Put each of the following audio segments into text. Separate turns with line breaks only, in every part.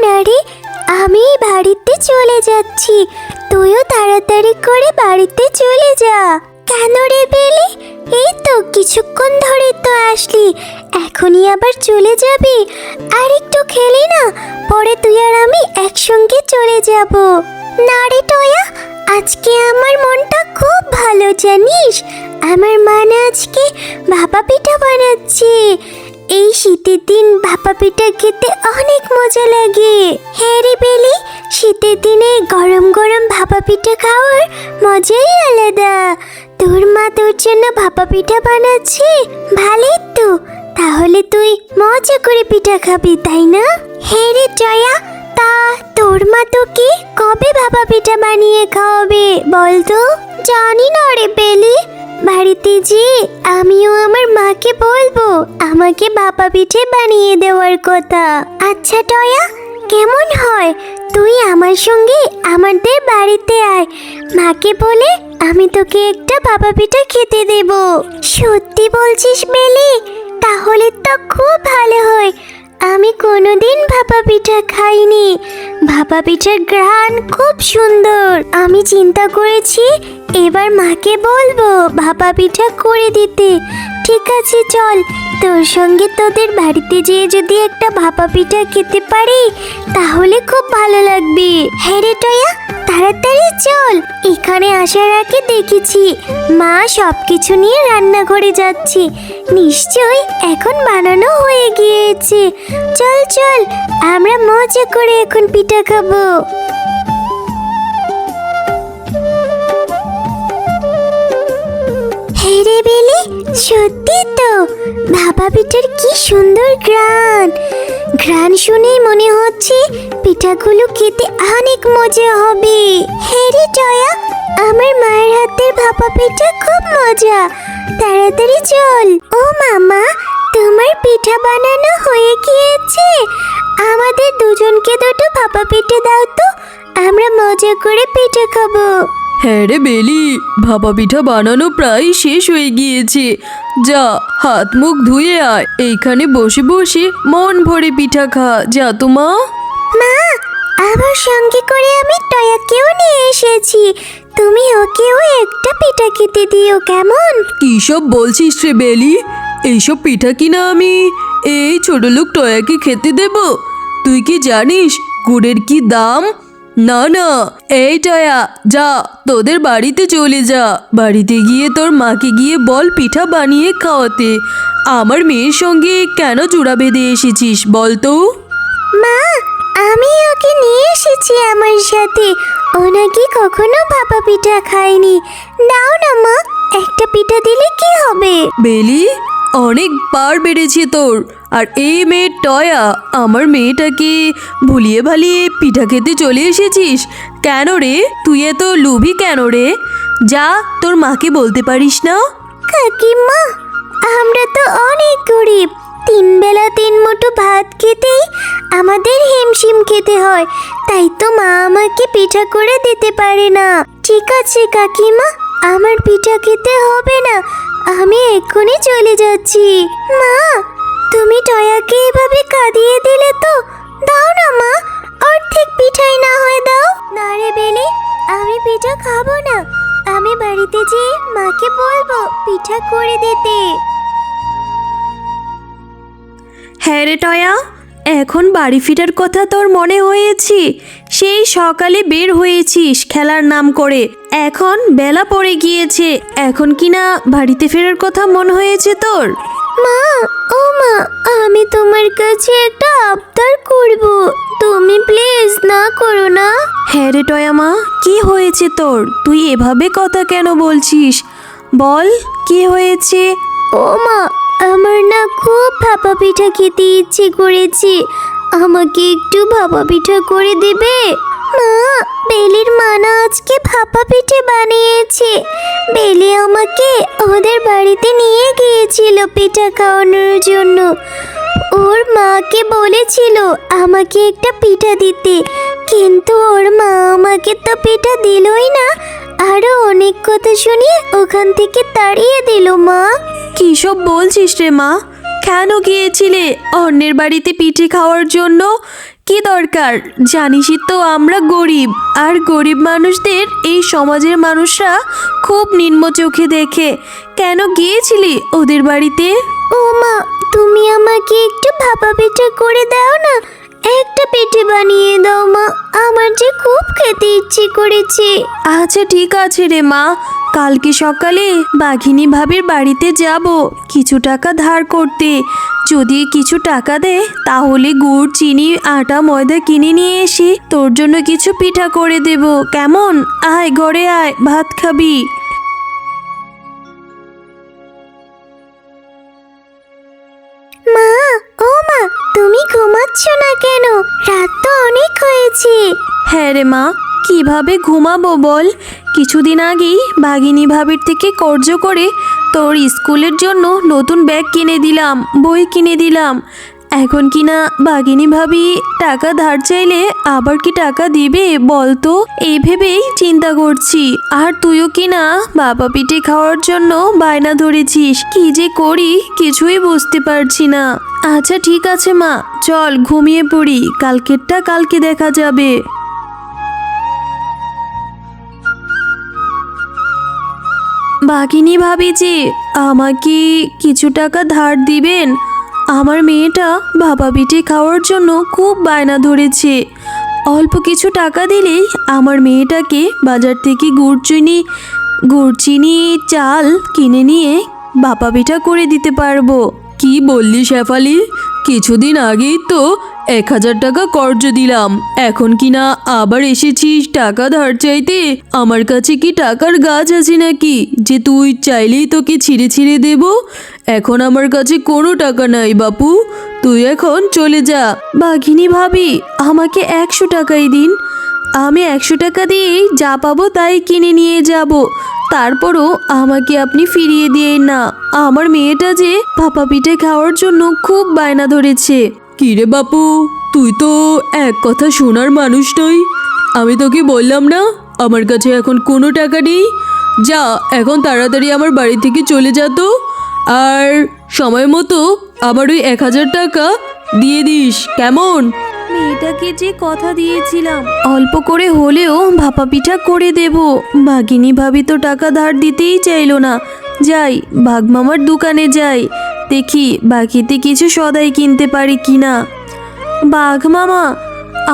না রে, আমি বাড়িতে চলে যাচ্ছি, তুইও তাড়াতাড়ি করে বাড়িতে চলে যা। কেন রে বেলি? এই তো কিছুক্ষণ ধরে তো আসলি, এখনই আবার চলে যাবি? আর একটু খেলি না, পরে তুই আর আমি একসঙ্গে চলে যাব। না রে টয়া, আজকে আমার মনটা খুব ভালো জানিস, আমার মা না আজকে ভাপা পিঠা বানাচ্ছে। এই শীতের দিন ভাপা পিঠা খেতে অনেক মজা লাগে। হ্যাঁ রে বেলি, শীতের দিনে গরম গরম ভাপা পিঠা খাওয়ার মজাই আলাদা। তোর মা তোর জন্য ভাপা পিঠা বানাচ্ছে, ভালোই তো। তাহলে তুই মজা করে পিঠা খাবি, তাই না? হ্যাঁ রে জয়া, তা তোর মা তোকে কবে ভাপা পিঠা বানিয়ে খাওয়াবে বলতো? জানি না রে বেলি, বাড়িতে যে আমিও আমার মাকে বলবো আমাকে ভাপা পিঠে বানিয়ে দেওয়ার কথা। আচ্ছা টয়া, কেমন হয় তুই আমার সঙ্গে আমাদের বাড়িতে আয়, মাকে বলে আমি তোকে একটা ভাপা পিঠা খেতে দেব। সত্যি বলছিস বেলি? তাহলে তো খুব ভালো হয়, আমি কোনোদিন ভাপা পিঠা খাইনি। ভাপা পিঠার ঘ্রাণ খুব সুন্দর। আমি চিন্তা করেছি এবার মাকে বলবো ভাপা পিঠা করে দিতে। ঠিক আছে চল, তোর সঙ্গে তোদের বাড়িতে যেয়ে যদি একটা ভাপা পিঠা খেতে পারি তাহলে খুব ভালো লাগবে। হ্যাঁ রে টয়া, তাড়াতাড়ি চল। এখানে আসার আগে দেখেছি মা সবকিছু নিয়ে রান্নাঘরে যাচ্ছে, নিশ্চয়ই এখন বানানো হয়ে গিয়েছে। চল চল, আমরা মজা করে এখন পিঠা খাবো। হ্যাঁ রে বেলি, সত্যি তো ভাপা পিঠার কি সুন্দর ঘ্রাণ। ঘ্রাণ শুনেই মনে হচ্ছে পিঠাগুলো খেতে অনেক মজা হবে। হ্যাঁ রে জয়া, আমার মায়ের হাতের ভাপা পিঠা খুব মজা। তাড়াতাড়ি চল। ও মামা, তোমার পিঠা বানানো হয়ে গিয়েছে, আমাদের দুজনকে দুটো ভাপা পিঠে দাও তো, আমরা মজা করে পিঠা খাবো।
হ্যাঁ রে বেলি, ভাপা পিঠা বানানো প্রায় শেষ হয়ে গিয়েছে। যা হাত মুখ ধুয়ে আয়, এইখানে বসে বসে মন ভরে পিঠা খা। যা তো মা।
মা, আমার সঙ্গে করে আমি টয়াকেও নিয়ে এসেছি, তুমি ওকেও একটা পিঠা খেতে দিও, কেমন?
কি সব বলছিস রে বেলি? এইসব পিঠা কিনা আমি এই ছোট লোক টয়াকে খেতে দেব? তুই কি জানিস গুড়ের কি দাম? না না, এই টয়া, যা তোদের বাড়িতে চলে যা। বাড়িতে গিয়ে তোর মাকে গিয়ে বল পিঠা বানিয়ে খাওয়াতে। আমার মেয়ের সঙ্গে কেন জোড়া বেঁধে এসেছিস বল তো?
মা, আমি ওকে নিয়ে এসেছি আমার সাথে, ও নাকি কখনো ভাপা পিঠা খায়নি। দাও না মা, একটা পিঠা দিলে কি হবে?
বেলি, অনেক বার বেড়েছে তোর। আর এই মেয়ে টয়া, আমার মেয়েটাকে ভুলিয়ে ভালিয়ে পিঠা খেতে চলে এসেছিস কেন রে? তুই এত লোভী কেন রে? যা তোর মাকে বলতে পারিস না?
কাকিমা, আমরা তো অনেক গরিব, 3 বেলা 3 মুঠো ভাত খেতেই আমাদের হিমশিম খেতে হয়, তাই তো মা আমাকে পিঠা করে দিতে পারে না। ঠিক আছে কাকিমা, আমার পিঠা খেতে হবে না, আমি এক্ষুনি চলে যাচ্ছি। মা, তুমি টয়াকে এভাবে কাঁদিয়ে দিলে তো, দাও না মা, অর্ধেক পিঠাই না হয় দাও। না রে বেলি, আমি পিঠা খাবো না, আমি বাড়িতে যেয়ে মাকে বলবো পিঠা করে দিতে।
হ্যাঁ রে টয়া, এখন বাড়ি ফেরার কথা তোর মনে হয়েছে? সেই সকালে বের হয়েছিস খেলার নাম করে, এখন বেলা পড়ে গিয়েছে, এখন কিনা বাড়িতে ফেরার কথা মনে হয়েছে তোর?
মা, ও মা, আমি তোমার কাছে একটা আবদার করব, তুমি প্লিজ না করো না।
হ্যাঁ রে টয়া মা, কি হয়েছে তোর? তুই এভাবে কথা কেন বলছিস? বল কি হয়েছে?
ও মা, আমার না খুব ভাপা পিঠা খেতে ইচ্ছে করেছে, আমাকে একটু ভাপা পিঠা করে দেবে? মা, বেলির মা না আজকে ভাপা পিঠে বানিয়েছে, বেলি আমাকে ওদের বাড়িতে নিয়ে গিয়েছিল পিঠা খাওয়ানোর জন্য। ওর মাকে বলেছিল আমাকে একটা পিঠা দিতে, কিন্তু ওর মা আমাকে তো পিঠা দিলই না, আরো অনেক কথা শুনিয়ে ওখান থেকে তাড়িয়ে দিল। মা,
কি সব বলছিস রে মা? কেন গিয়েছিলে অন্যের বাড়িতে পিঠে খাওয়ার জন্য? কি দরকার? জানিসই তো আমরা গরিব, আর গরিব মানুষদের এই সমাজের মানুষরা খুব নিম্ন চোখে দেখে। কেন গিয়েছিলি ওদের বাড়িতে?
ও মা, তুমি আমাকে একটু ভাপা পিঠে করে দাও না। একটা পিঠে বানিয়ে দাও মা, আমার যে খুব খেতে ইচ্ছে করেছে।
আচ্ছা ঠিক আছে রে মা, কালকে সকালে বাঘিনী ভাবির বাড়িতে যাব কিছু টাকা ধার করতে। যদি কিছু টাকা দে তাহলে গুড়, চিনি, আটা, ময়দা কিনে নিয়ে এসে তোর জন্য কিছু পিঠা করে দেব, কেমন? আয় ঘরে আয়, ভাত খাবি।
মা, ও মা, তুমি ঘুমাচ্ছ না কেন? রাত তো অনেক হয়েছে।
হ্যাঁ রে মা, কিভাবে ঘুমাবো বল? কিছুদিন আগেই বাঘিনী ভাবির থেকে কর্জ করে তোর স্কুলের জন্য নতুন ব্যাগ কিনে দিলাম, বই কিনে দিলাম। এখন কি না বাঘিনী ভাবি টাকা ধার চাইলে আবার কি টাকা দিবে বলতো? এই ভেবেই চিন্তা করছি। আর তুইও কি না বাবা পিঠে খাওয়ার জন্য বায়না ধরেছিস। কি যে করি কিছুই বুঝতে পারছি না। আচ্ছা ঠিক আছে মা, চল ঘুমিয়ে পড়ি, কালকেরটা কালকে দেখা যাবে। বাঘিনী ভাবি যে আমাকে কিছু টাকা ধার দিবেন? আমার মেয়েটা বাবা পিঠে খাওয়ার জন্য খুব বায়না ধরেছে। অল্প কিছু টাকা দিলেই আমার মেয়েটাকে বাজার থেকে গুড় চিনি চাল কিনে নিয়ে বাবা পিঠা করে দিতে পারবো। কি বললি শেফালি? কিছুদিন আগেই তো 1000 টাকা কর্জ দিলাম, এখন কি না আবার এসেছিস টাকা ধার চাইতে? আমার কাছে কি টাকার গাছ আছে নাকি যে তুই চাইলেই তোকে ছিঁড়ে ছিঁড়ে দেব? এখন আমার কাছে কোনো টাকা নাই বাপু, তুই এখন চলে যা। বাঘিনী ভাবি আমাকে 100 টাকাই দিন, আমি 100 টাকা দিয়েই যা পাবো তাই কিনে নিয়ে যাব। তারপরও আমাকে আপনি ফিরিয়ে দিয়ে না, আমার মেয়েটা যে ভাপা পিঠে খাওয়ার জন্য খুব বায়না ধরেছে। কি রে বাপু, তুই তো এক কথা শোনার মানুষ নই। আমি তোকে বললাম না আমার কাছে এখন কোনো টাকা নেই? যা এখন তাড়াতাড়ি আমার বাড়ি থেকে চলে যা তো, আর সময় মতো আবার ওই 1000 টাকা দিয়ে দিস, কেমন? মেয়েটাকে যে কথা দিয়েছিলাম অল্প করে হলেও ভাপা পিঠা করে দেব, বাঘিনী ভাবি তো টাকা ধার দিতেই চাইলো না। যাই বাঘ মামার দোকানে যাই, দেখি বাকিতে কিছু সদাই কিনতে পারি কিনা। বাঘ মামা,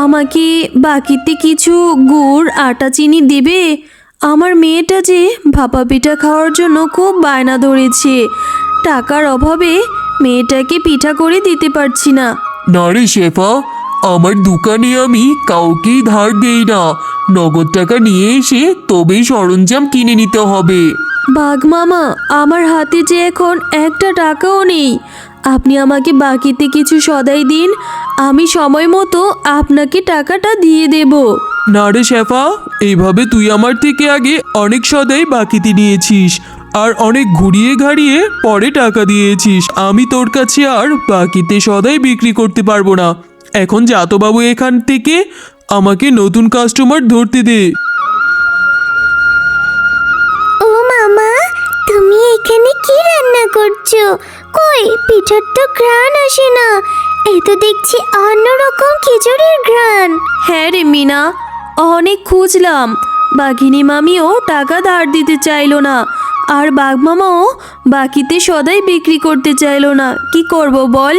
আমাকে বাকিতে কিছু গুড়, আটা, চিনি দেবে? আমার মেয়েটা যে ভাপা পিঠা খাওয়ার জন্য খুব বায়না ধরেছে, টাকার অভাবে মেয়েটাকে পিঠা করে দিতে পারছি না।
না রে শেফা, আমার দোকানে আমি কাউকেই ধার দেই না, নগদ টাকা নিয়ে এসে তবেই সরঞ্জাম কিনে নিতে হবে।
বাঘ মামা, আমার হাতে যে এখন একটা টাকাও নেই, আপনি আমাকে বাকিতে কিছু সদাই দিন, আমি সময় মতো আপনাকে টাকাটা দিয়ে দেব।
না রে শেফা, এইভাবে তুই আমার থেকে আগে অনেক সদাই বাকিতে নিয়েছিস আর অনেক ঘুরিয়ে ঘাড়িয়ে পরে টাকা দিয়েছিস। আমি তোর কাছে আর বাকিতে সদাই বিক্রি করতে পারবো না। এখন যা তো বাবু এখান থেকে, আমাকে নতুন কাস্টমার ধরতে দে।
ও মামা, তুমি এখানে কি রান্না করছো? কই, পিঠার তো ঘ্রাণ আসে না, এই তো দেখছি অন্যরকম খিচুড়ির ঘ্রাণ।
হ্যাঁ রে মিনা, অনেক খুঁজলাম, বাঘিনী মামিও টাকা ধার দিতে চাইলো না, আর বাঘ মামাও বাকিতে সদাই বিক্রি করতে চাইলো না। কি করব বল?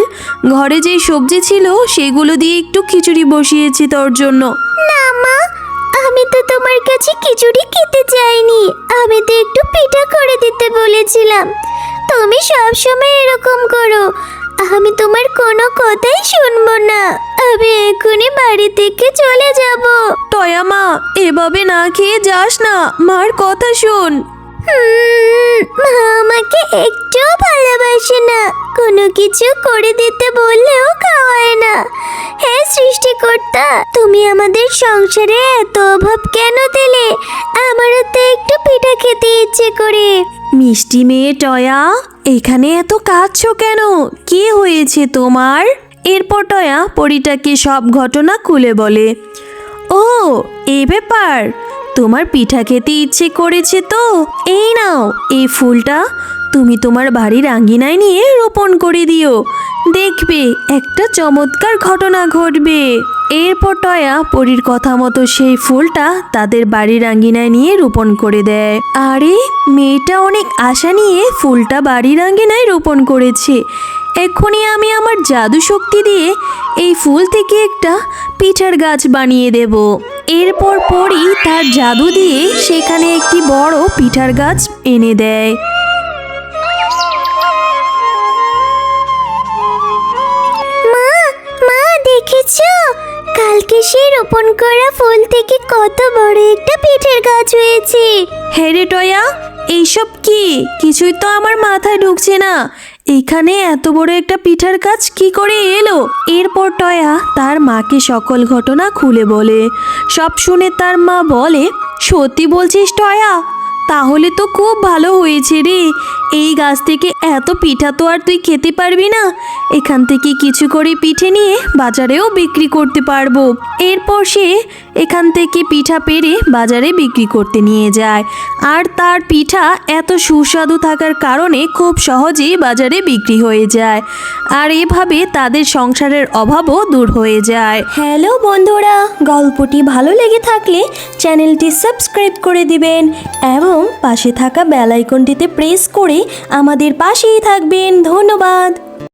ঘরে যেই সবজি ছিল সেগুলো দিয়ে একটু খিচুড়ি বসিয়েছি তোর জন্য।
না মা, আমি তো তোমার কাছে খিচুড়ি খেতে চাইনি, আমি তো একটু পিঠা করে দিতে বলেছিলাম। তুমি সব সময় এরকম করো, আমি তোমার কোনো কথাই শুনবো না। আমি এখনই বাড়ি থেকে চলে যাব।
টয়া মা, এভাবে না খেয়ে যাস না, মার কথা শোন।
মা আমাকে একটুও ভালোবাসে না, কোনো কিছু করে দিতে বললেও খাওয়ায় না। হে সৃষ্টিকর্তা, তুমি আমাদের সংসারে এত অভাব কেন দিলে? আমারও তো একটু পিঠা খেতে ইচ্ছে করে।
মিষ্টি মেয়ে টয়া, এখানে এত কাঁদছো কেন? কি হয়েছে তোমার? এরপর টয়া পরীটাকে সব ঘটনা খুলে বলে। ও এই ব্যাপার, তোমার পিঠা খেতে ইচ্ছে করেছে তো এই নাও এই ফুলটা তুমি তোমার বাড়ির আঙ্গিনায় নিয়ে রোপণ করে দিও, দেখবে একটা চমৎকার ঘটনা ঘটবে। এরপর টয়া পরীর কথা মতো সেই ফুলটা তাদের বাড়ির আঙ্গিনায় নিয়ে রোপণ করে দেয়। আরে মেয়েটা অনেক আশা নিয়ে ফুলটা বাড়ির আঙ্গিনায় রোপণ করেছে। এক্ষুনি আমি আমার জাদু শক্তি দিয়ে এই ফুল থেকে একটা পিঠার গাছ বানিয়ে দেব। এরপর পরী তার জাদু দিয়ে সেখানে একটি বড় পিঠার গাছ এনে দেয়।
মা মা দেখেছো, কালকে সেই রোপণ করা ফুল থেকে কত বড় একটা পিঠের গাছ হয়েছে।
হ্যাঁ রে টয়া, এইসব কি? কিছুই তো আমার মাথায় ঢুকছে না। এখানে এত বড় একটা পিঠার গাছ কি করে এলো? এরপর টয়া তার মাকে সকল ঘটনা খুলে বলে। সব শুনে তার মা বলে, সত্যি বলছিস টয়া? তাহলে তো খুব ভালো হয়েছে রে। এই গাছ থেকে এত পিঠা তো আর তুই খেতে পারবি না, এখান থেকে কিছু করে পিঠে নিয়ে বাজারেও বিক্রি করতে পারবো। এরপর সে এখান থেকে পিঠা পেড়ে বাজারে বিক্রি করতে নিয়ে যায়, আর তার পিঠা এত সুস্বাদু থাকার কারণে খুব সহজেই বাজারে বিক্রি হয়ে যায়। আর এভাবে তাদের সংসারের অভাবও দূর হয়ে যায়। হ্যালো বন্ধুরা, গল্পটি ভালো লেগে থাকলে চ্যানেলটি সাবস্ক্রাইব করে দিবেন এবং পাশে থাকা বেল আইকনটিতে প্রেস করে আমাদের পাশেই থাকবেন। ধন্যবাদ।